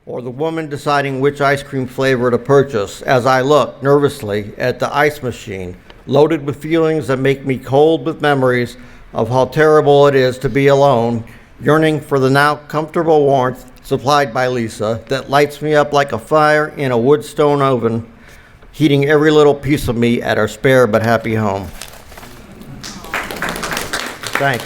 or the woman deciding which ice cream flavor to purchase as I look nervously at the ice machine, loaded with feelings that make me cold with memories of how terrible it is to be alone, yearning for the now comfortable warmth supplied by Lisa that lights me up like a fire in a wood stone oven, heating every little piece of me at our spare but happy home. Thanks.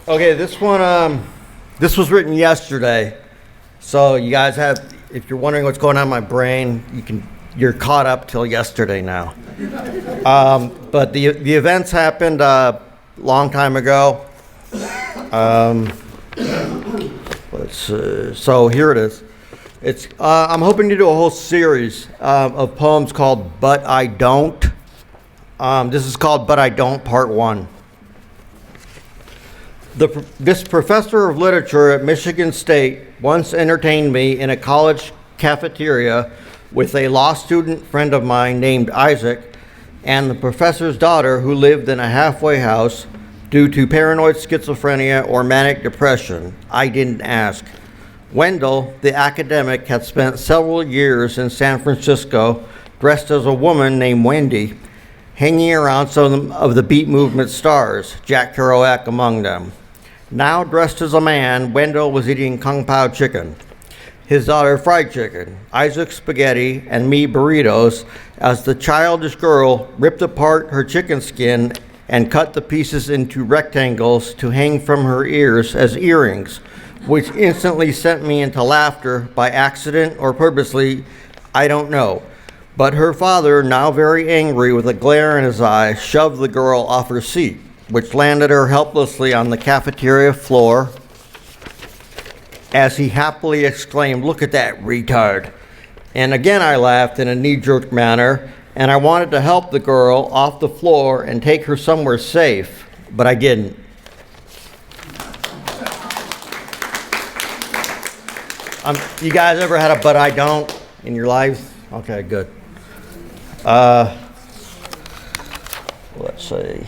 Okay, this was written yesterday, so you guys have, if you're wondering what's going on in my brain, you're caught up till yesterday now. But the events happened a long time ago. So here it is. I'm hoping to do a whole series of poems called But I Don't. This is called But I Don't, Part 1. This professor of literature at Michigan State once entertained me in a college cafeteria with a law student friend of mine named Isaac and the professor's daughter who lived in a halfway house due to paranoid schizophrenia or manic depression. I didn't ask. Wendell, the academic, had spent several years in San Francisco dressed as a woman named Wendy, hanging around some of the beat movement stars, Jack Kerouac among them. Now dressed as a man, Wendell was eating Kung Pao chicken, his daughter fried chicken, Isaac spaghetti, and me burritos, as the childish girl ripped apart her chicken skin and cut the pieces into rectangles to hang from her ears as earrings, which instantly sent me into laughter by accident or purposely, I don't know. But her father, now very angry with a glare in his eye, shoved the girl off her seat, which landed her helplessly on the cafeteria floor as he happily exclaimed, "Look at that retard." And again I laughed in a knee-jerk manner, and I wanted to help the girl off the floor and take her somewhere safe, but I didn't. You guys ever had a "but I don't" in your lives? Okay, good. Let's see.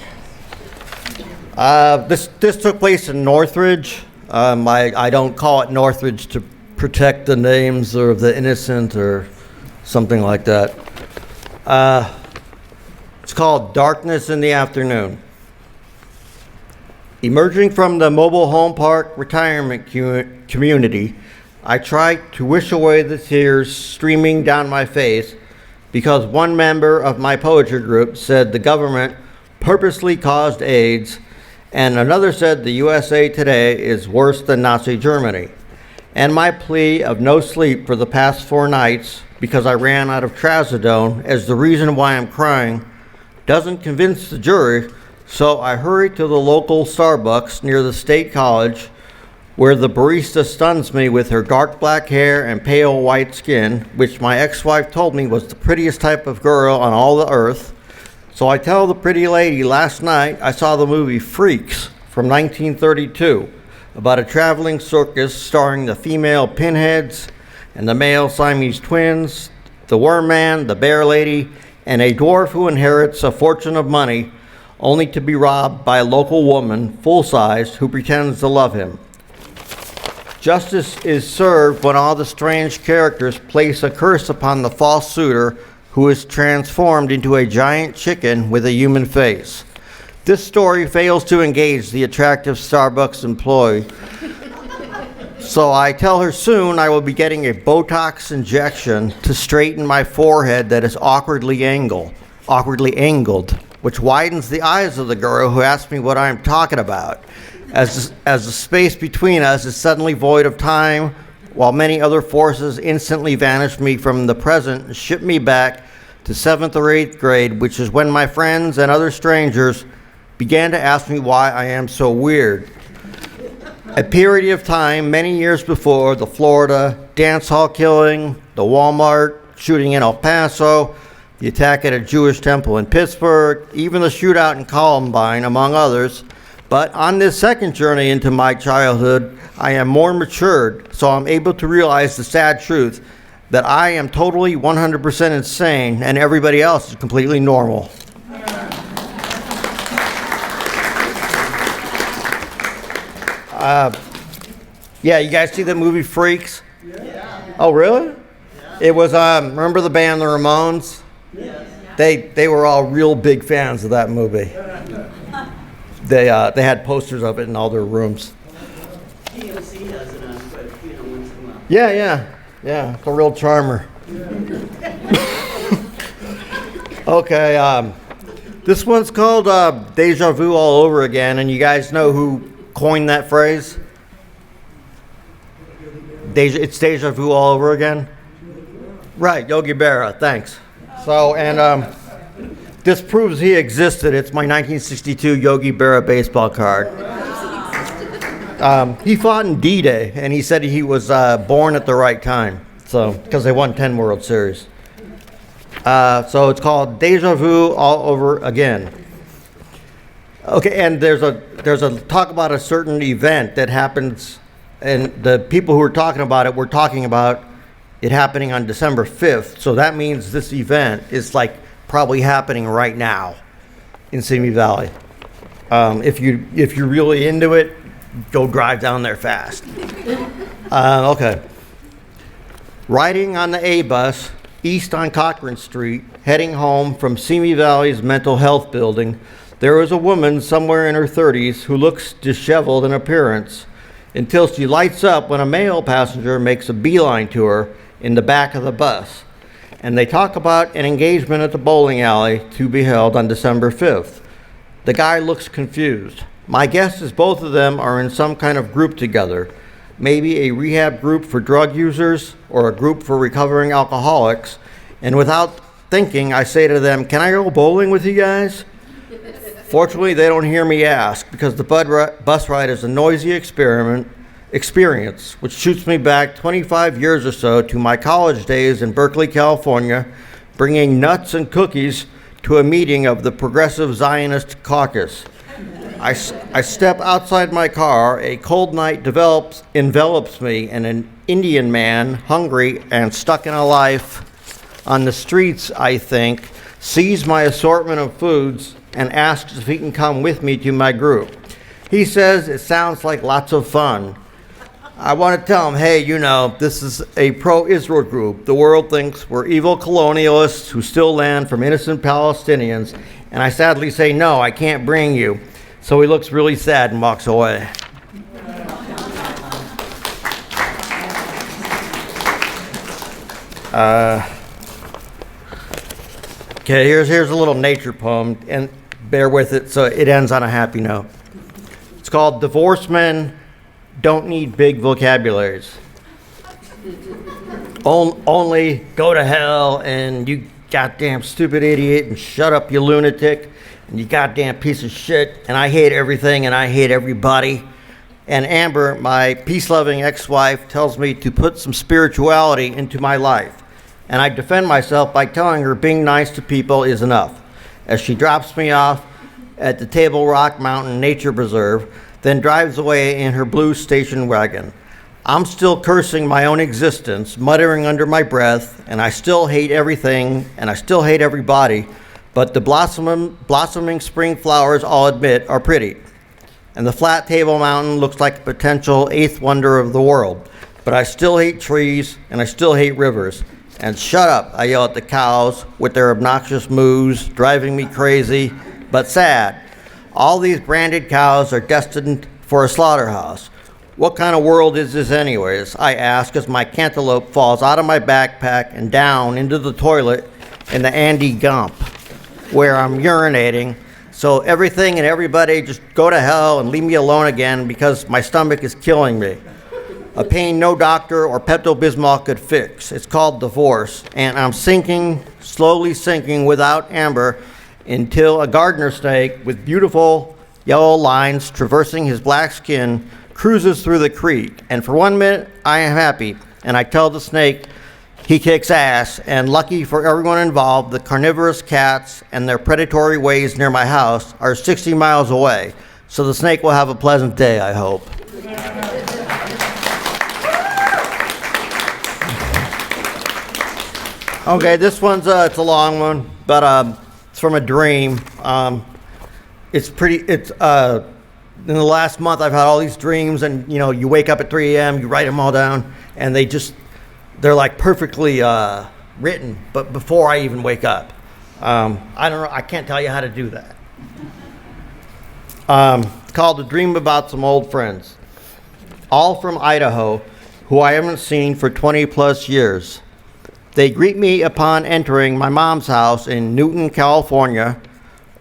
This took place in Northridge. I don't call it Northridge to protect the names of the innocent or something like that. It's called Darkness in the Afternoon. Emerging from the mobile home park retirement community, I tried to wish away the tears streaming down my face because one member of my poetry group said the government purposely caused AIDS, and another said the USA Today is worse than Nazi Germany. And my plea of no sleep for the past 4 nights because I ran out of trazodone as the reason why I'm crying doesn't convince the jury, so I hurried to the local Starbucks near the State College, where the barista stuns me with her dark black hair and pale white skin, which my ex-wife told me was the prettiest type of girl on all the earth. So I tell the pretty lady, last night I saw the movie Freaks from 1932 about a traveling circus starring the female pinheads and the male Siamese twins, the worm man, the bear lady, and a dwarf who inherits a fortune of money only to be robbed by a local woman, full-sized, who pretends to love him. Justice is served when all the strange characters place a curse upon the false suitor who is transformed into a giant chicken with a human face. This story fails to engage the attractive Starbucks employee. So I tell her soon I will be getting a Botox injection to straighten my forehead that is awkwardly angled, which widens the eyes of the girl who asks me what I'm talking about, as the space between us is suddenly void of time, while many other forces instantly vanish me from the present and ship me back to 7th or 8th grade, which is when my friends and other strangers began to ask me why I am so weird. A period of time many years before the Florida dance hall killing, the Walmart shooting in El Paso, the attack at a Jewish temple in Pittsburgh, even the shootout in Columbine, among others. But on this second journey into my childhood, I am more matured, so I'm able to realize the sad truth that I am totally 100% insane and everybody else is completely normal. Yeah, you guys see the movie Freaks? Yeah. Oh, really? It was, remember the band The Ramones? Yes. They were all real big fans of that movie. They had posters of it in all their rooms. PMC has it on, but once in a while. Yeah, it's a real charmer. Okay, this one's called Deja Vu all over again, and you guys know who coined that phrase? It's Deja Vu all over again? Right, Yogi Berra, thanks. So, and this proves he existed. It's my 1962 Yogi Berra baseball card. He fought in D-Day, and he said he was born at the right time, so because they won 10 World Series. So it's called Deja Vu all over again. Okay, and there's a talk about a certain event that happens, and the people who are talking about it were talking about it happening on December 5th. So that means this event is like probably happening right now in Simi Valley. If you're really into it, go drive down there fast. Okay. Riding on the A bus east on Cochran Street, heading home from Simi Valley's mental health building, there was a woman somewhere in her 30s who looks disheveled in appearance until she lights up when a male passenger makes a beeline to her in the back of the bus. And they talk about an engagement at the bowling alley to be held on December 5th. The guy looks confused. My guess is both of them are in some kind of group together, maybe a rehab group for drug users or a group for recovering alcoholics. And without thinking, I say to them, "Can I go bowling with you guys?" Fortunately, they don't hear me ask because the bus ride is a noisy experience, which shoots me back 25 years or so to my college days in Berkeley, California, bringing nuts and cookies to a meeting of the Progressive Zionist Caucus. I step outside my car, a cold night envelops me, and an Indian man, hungry and stuck in a life on the streets, I think, sees my assortment of foods and asks if he can come with me to my group. He says it sounds like lots of fun. I want to tell him, hey, this is a pro-Israel group. The world thinks we're evil colonialists who steal land from innocent Palestinians. And I sadly say, no, I can't bring you. So he looks really sad and walks away. Okay, here's a little nature poem, and bear with it, so it ends on a happy note. It's called Divorced Men Don't Need Big Vocabularies. Only go to hell, and you goddamn stupid idiot, and shut up, you lunatic, and you goddamn piece of shit, and I hate everything, and I hate everybody. And Amber, my peace-loving ex-wife, tells me to put some spirituality into my life. And I defend myself by telling her being nice to people is enough, as she drops me off at the Table Rock Mountain Nature Preserve, then drives away in her blue station wagon. I'm still cursing my own existence, muttering under my breath, and I still hate everything, and I still hate everybody, but the blossoming spring flowers, I'll admit, are pretty. And the flat Table Mountain looks like a potential eighth wonder of the world, but I still hate trees, and I still hate rivers. And shut up, I yell at the cows with their obnoxious moos, driving me crazy, but sad. All these branded cows are destined for a slaughterhouse. What kind of world is this anyways? I ask as my cantaloupe falls out of my backpack and down into the toilet in the Andy Gump, where I'm urinating. So everything and everybody just go to hell and leave me alone again because my stomach is killing me. A pain no doctor or Pepto-Bismol could fix. It's called divorce, and I'm sinking, slowly sinking without Amber until a gardener snake with beautiful yellow lines traversing his black skin cruises through the creek. And for 1 minute, I am happy, and I tell the snake he kicks ass, and lucky for everyone involved, the carnivorous cats and their predatory ways near my house are 60 miles away. So the snake will have a pleasant day, I hope. Okay, this one's it's a long one, but it's from a dream. It's in the last month, I've had all these dreams, and you wake up at 3 a.m., you write them all down, and they're like perfectly written, but before I even wake up. I don't know, I can't tell you how to do that. It's called A Dream About Some Old Friends. All from Idaho, who I haven't seen for 20 plus years. They greet me upon entering my mom's house in Newton, California,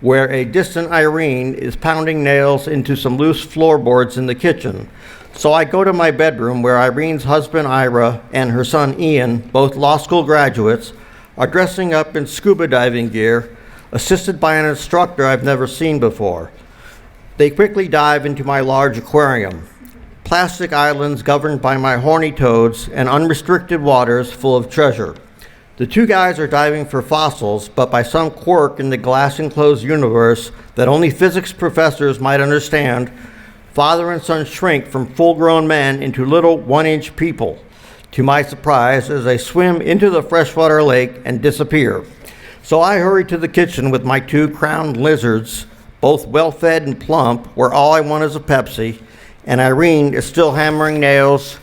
where a distant Irene is pounding nails into some loose floorboards in the kitchen. So I go to my bedroom where Irene's husband Ira and her son Ian, both law school graduates, are dressing up in scuba diving gear, assisted by an instructor I've never seen before. They quickly dive into my large aquarium. Plastic islands governed by my horny toads and unrestricted waters full of treasure. The two guys are diving for fossils, but by some quirk in the glass-enclosed universe that only physics professors might understand, father and son shrink from full-grown men into little one-inch people, to my surprise, as they swim into the freshwater lake and disappear. So I hurry to the kitchen with my two crowned lizards, both well-fed and plump, where all I want is a Pepsi, and Irene is still hammering nails,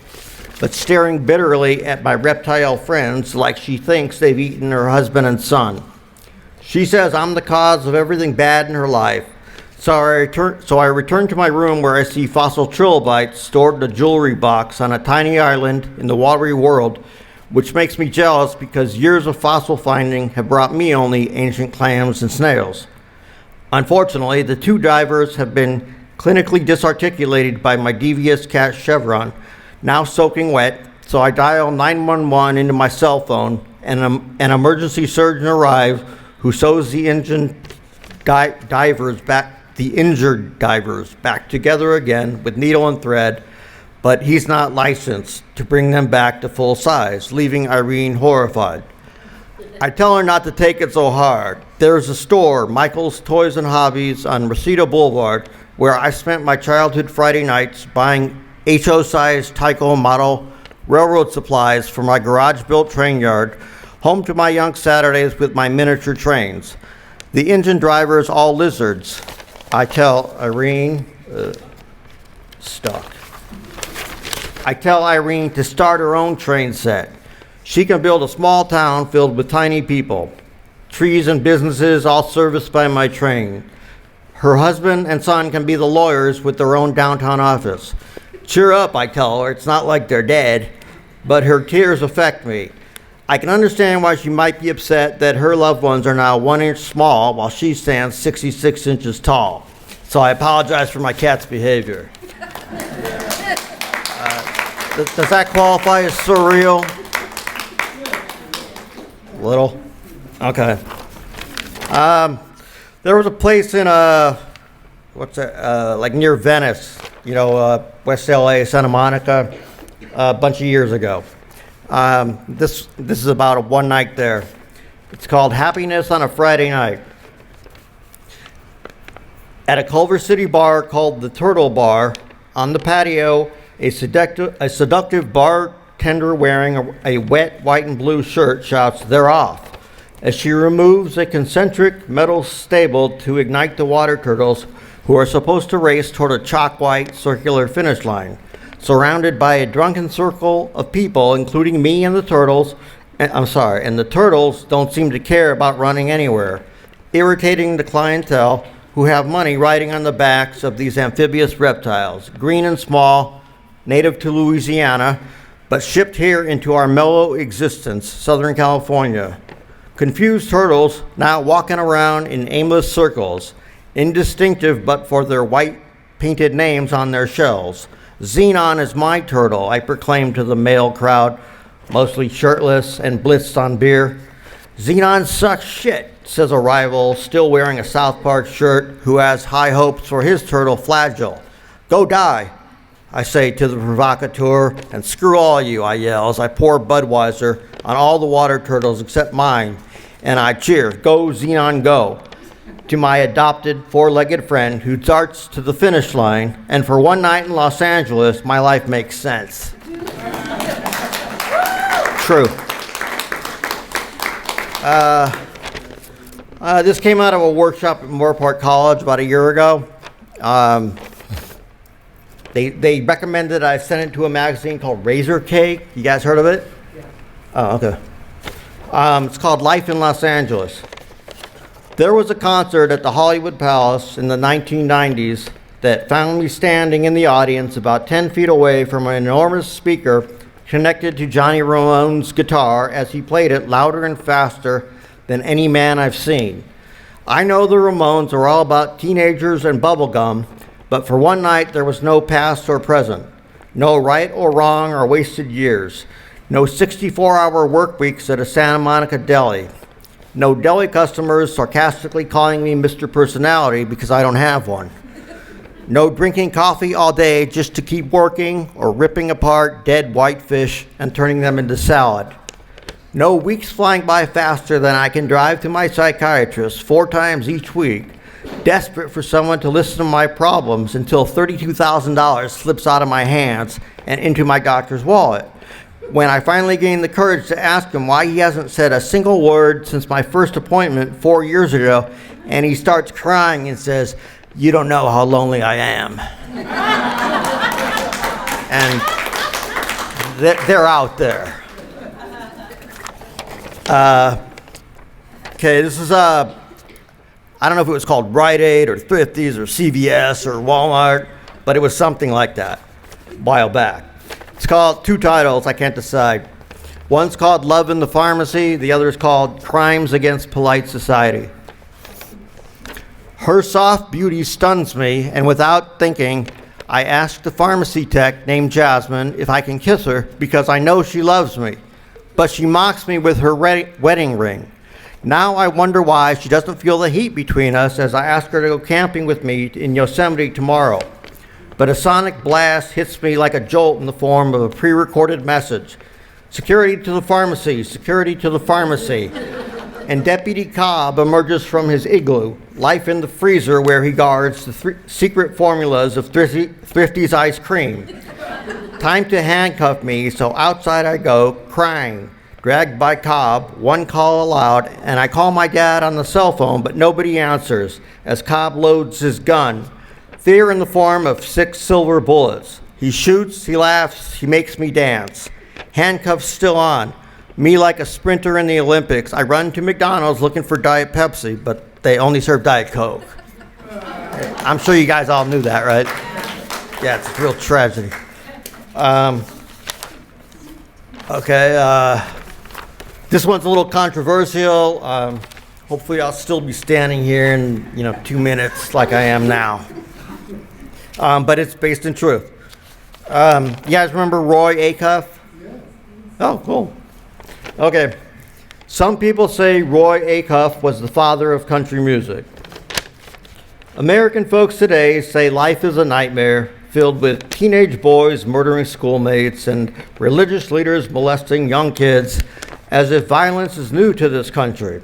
but staring bitterly at my reptile friends like she thinks they've eaten her husband and son. She says I'm the cause of everything bad in her life. So I return to my room where I see fossil trilobites stored in a jewelry box on a tiny island in the watery world, which makes me jealous because years of fossil finding have brought me only ancient clams and snails. Unfortunately, the two divers have been clinically disarticulated by my devious cat Chevron, now soaking wet, so I dial 911 into my cell phone, and an emergency surgeon arrives who sews the injured divers back together again with needle and thread, but he's not licensed to bring them back to full size, leaving Irene horrified. I tell her not to take it so hard. There's a store, Michael's Toys and Hobbies, on Reseda Boulevard, where I spent my childhood Friday nights buying HO-sized Tyco model railroad supplies for my garage-built train yard, home to my young Saturdays with my miniature trains. The engine drivers all lizards. I tell Irene, stuck. I tell Irene to start her own train set. She can build a small town filled with tiny people, trees and businesses all serviced by my train. Her husband and son can be the lawyers with their own downtown office. Cheer up, I tell her, it's not like they're dead, but her tears affect me. I can understand why she might be upset that her loved ones are now 1 inch small while she stands 66 inches tall. So I apologize for my cat's behavior. Does that qualify as surreal? A little? Okay. There was a place in, like near Venice, West LA, Santa Monica, a bunch of years ago. This is about a one night there. It's called Happiness on a Friday Night. At a Culver City bar called the Turtle Bar, on the patio, a seductive bartender wearing a wet white and blue shirt shouts, "They're off," as she removes a concentric metal stable to ignite the water turtles who are supposed to race toward a chalk white circular finish line, surrounded by a drunken circle of people, including me and the turtles. And the turtles don't seem to care about running anywhere, irritating the clientele who have money riding on the backs of these amphibious reptiles, green and small, native to Louisiana, but shipped here into our mellow existence, Southern California. Confused turtles now walking around in aimless circles, indistinctive but for their white painted names on their shells. "Xenon is my turtle," I proclaimed to the male crowd, mostly shirtless and blitzed on beer. "Xenon sucks shit," says a rival, still wearing a South Park shirt, who has high hopes for his turtle Flagell. "Go die," I say to the provocateur, and "Screw all you," I yell as I pour Budweiser on all the water turtles except mine, and I cheer, "Go Xenon, go," to my adopted four-legged friend who darts to the finish line, and for one night in Los Angeles, my life makes sense. True. This came out of a workshop at Moorpark College about a year ago. They recommended I send it to a magazine called Razor Cake. You guys heard of it? Yeah. Oh, okay. It's called Life in Los Angeles. There was a concert at the Hollywood Palace in the 1990s that found me standing in the audience about 10 feet away from an enormous speaker connected to Johnny Ramone's guitar as he played it louder and faster than any man I've seen. I know the Ramones are all about teenagers and bubblegum, but for one night there was no past or present, no right or wrong or wasted years, no 64-hour work weeks at a Santa Monica deli, no deli customers sarcastically calling me Mr. Personality because I don't have one, no drinking coffee all day just to keep working or ripping apart dead whitefish and turning them into salad. No weeks flying by faster than I can drive to my psychiatrist 4 times each week, desperate for someone to listen to my problems until $32,000 slips out of my hands and into my doctor's wallet. When I finally gain the courage to ask him why he hasn't said a single word since my first appointment 4 years ago, and he starts crying and says, "You don't know how lonely I am." And they're out there. Okay, this is I don't know if it was called Rite Aid or Thrifties or CVS or Walmart, but it was something like that a while back. It's called 2 titles, I can't decide. One's called Love in the Pharmacy, the other is called Crimes Against Polite Society. Her soft beauty stuns me, and without thinking, I ask the pharmacy tech named Jasmine if I can kiss her because I know she loves me. But she mocks me with her wedding ring. Now I wonder why she doesn't feel the heat between us as I ask her to go camping with me in Yosemite tomorrow. But a sonic blast hits me like a jolt in the form of a pre-recorded message. Security to the pharmacy, security to the pharmacy. And Deputy Cobb emerges from his igloo, life in the freezer where he guards the secret formulas of Thrifty's ice cream. Time to handcuff me, so outside I go, crying, dragged by Cobb, one call allowed, and I call my dad on the cell phone, but nobody answers as Cobb loads his gun. Fear in the form of 6 silver bullets. He shoots, he laughs, he makes me dance. Handcuffs still on. Me like a sprinter in the Olympics. I run to McDonald's looking for Diet Pepsi, but they only serve Diet Coke. I'm sure you guys all knew that, right? Yeah, it's a real tragedy. This one's a little controversial. Hopefully I'll still be standing here in 2 minutes like I am now. But it's based in truth. You guys remember Roy Acuff? Oh, cool. Okay. Some people say Roy Acuff was the father of country music. American folks today say life is a nightmare filled with teenage boys murdering schoolmates and religious leaders molesting young kids as if violence is new to this country.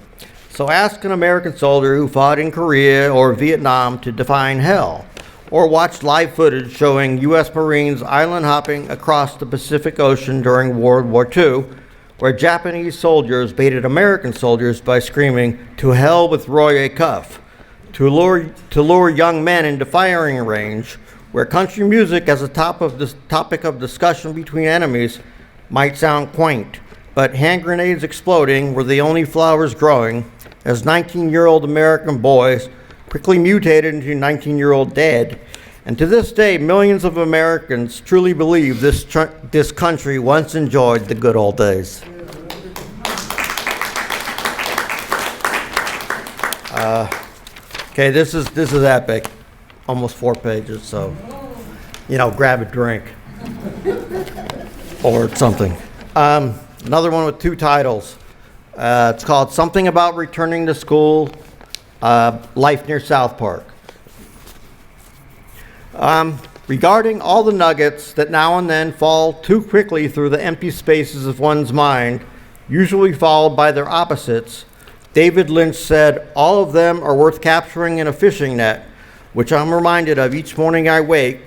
So ask an American soldier who fought in Korea or Vietnam to define hell, or watch live footage showing U.S. Marines island hopping across the Pacific Ocean during World War II, where Japanese soldiers baited American soldiers by screaming, "To hell with Roy Acuff," to lure young men into firing range, where country music as a topic of discussion between enemies might sound quaint, but hand grenades exploding were the only flowers growing as 19-year-old American boys quickly mutated into 19-year-old dead. And to this day, millions of Americans truly believe this country once enjoyed the good old days. Okay, this is epic. Almost 4 pages, so, grab a drink or something. Another one with 2 titles. It's called Something About Returning to School, Life Near South Park. Regarding all the nuggets that now and then fall too quickly through the empty spaces of one's mind, usually followed by their opposites, David Lynch said, "All of them are worth capturing in a fishing net," which I'm reminded of each morning I wake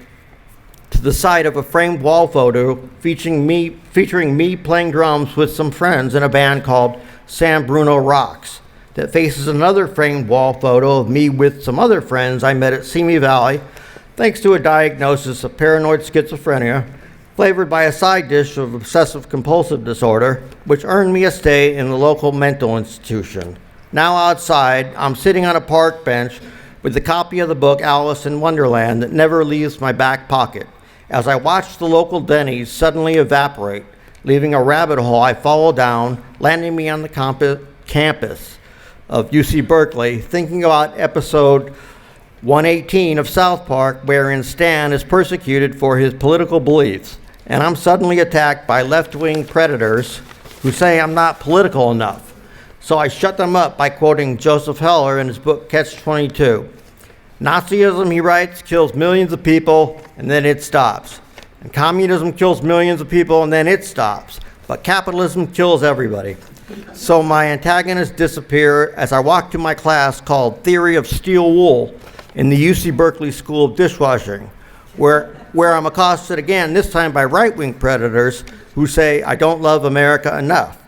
to the sight of a framed wall photo featuring me playing drums with some friends in a band called San Bruno Rocks that faces another framed wall photo of me with some other friends I met at Simi Valley thanks to a diagnosis of paranoid schizophrenia, flavored by a side dish of obsessive-compulsive disorder, which earned me a stay in the local mental institution. Now outside, I'm sitting on a park bench with a copy of the book Alice in Wonderland that never leaves my back pocket, as I watch the local Denny's suddenly evaporate, leaving a rabbit hole I follow down, landing me on the campus of UC Berkeley, thinking about episode 118 of South Park, wherein Stan is persecuted for his political beliefs, and I'm suddenly attacked by left-wing predators who say I'm not political enough. So I shut them up by quoting Joseph Heller in his book Catch-22. Nazism, he writes, kills millions of people and then it stops. And communism kills millions of people and then it stops. But capitalism kills everybody. So my antagonists disappear as I walk to my class called Theory of Steel Wool in the UC Berkeley School of Dishwashing, where I'm accosted again, this time by right-wing predators who say I don't love America enough.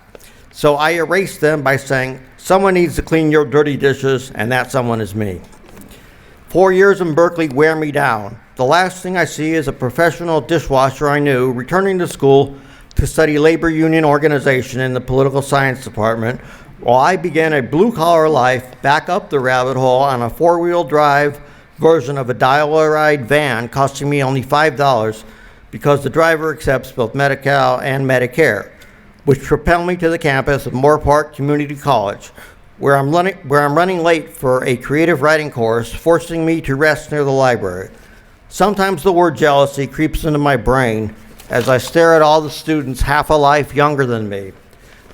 So I erase them by saying, someone needs to clean your dirty dishes, and that someone is me. 4 years in Berkeley wear me down. The last thing I see is a professional dishwasher I knew returning to school to study labor union organization in the political science department, while I began a blue-collar life back up the rabbit hole on a four-wheel drive version of a dial-a-ride van costing me only $5 because the driver accepts both Medi-Cal and Medicare, which propelled me to the campus of Moore Park Community College, where I'm running late for a creative writing course, forcing me to rest near the library. Sometimes the word jealousy creeps into my brain as I stare at all the students half a life younger than me.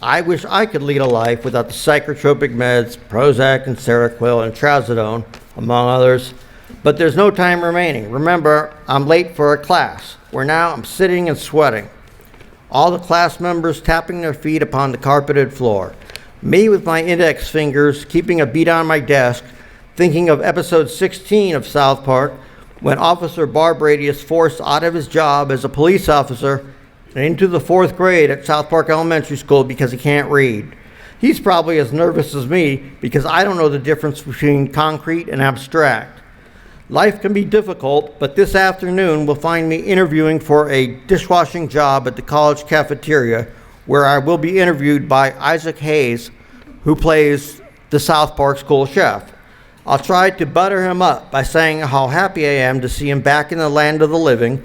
I wish I could lead a life without the psychotropic meds, Prozac and Seroquel and Trazodone, among others, but there's no time remaining. Remember, I'm late for a class, where now I'm sitting and sweating. All the class members tapping their feet upon the carpeted floor. Me with my index fingers keeping a beat on my desk, thinking of episode 16 of South Park, when Officer Barb Brady is forced out of his job as a police officer and into the 4th grade at South Park Elementary School because he can't read. He's probably as nervous as me because I don't know the difference between concrete and abstract. Life can be difficult, but this afternoon will find me interviewing for a dishwashing job at the college cafeteria, where I will be interviewed by Isaac Hayes, who plays the South Park school chef. I'll try to butter him up by saying how happy I am to see him back in the land of the living,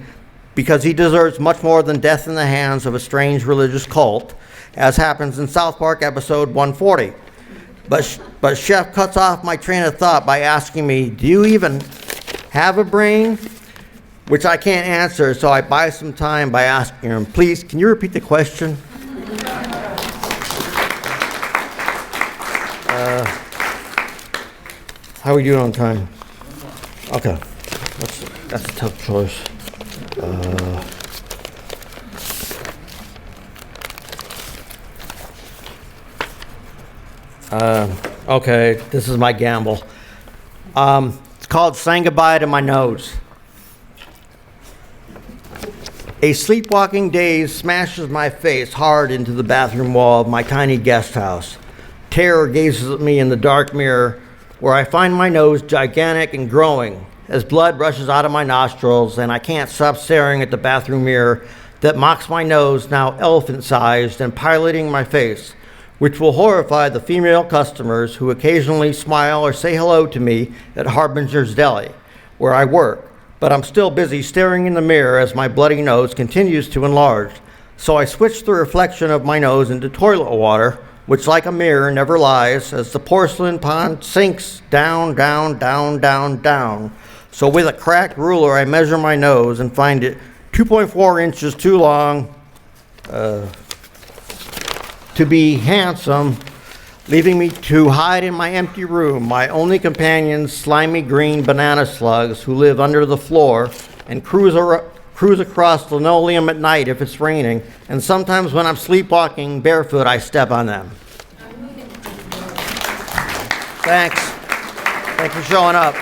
because he deserves much more than death in the hands of a strange religious cult, as happens in South Park episode 140. But Chef cuts off my train of thought by asking me, do you even have a brain? Which I can't answer, so I buy some time by asking him, please, can you repeat the question? How are we doing on time? Okay, that's a tough choice. Okay, this is my gamble. It's called Saying Goodbye to My Nose. A sleepwalking daze smashes my face hard into the bathroom wall of my tiny guest house. Terror gazes at me in the dark mirror, where I find my nose gigantic and growing as blood rushes out of my nostrils, and I can't stop staring at the bathroom mirror that mocks my nose, now elephant-sized and piloting my face, which will horrify the female customers who occasionally smile or say hello to me at Harbinger's Deli, where I work. But I'm still busy staring in the mirror as my bloody nose continues to enlarge. So I switch the reflection of my nose into toilet water, which like a mirror never lies, as the porcelain pond sinks down, down, down, down, down. So with a cracked ruler, I measure my nose and find it 2.4 inches too long to be handsome, leaving me to hide in my empty room, my only companions, slimy green banana slugs who live under the floor and cruise across linoleum at night if it's raining, and sometimes when I'm sleepwalking barefoot, I step on them. Thanks. Thanks for showing up.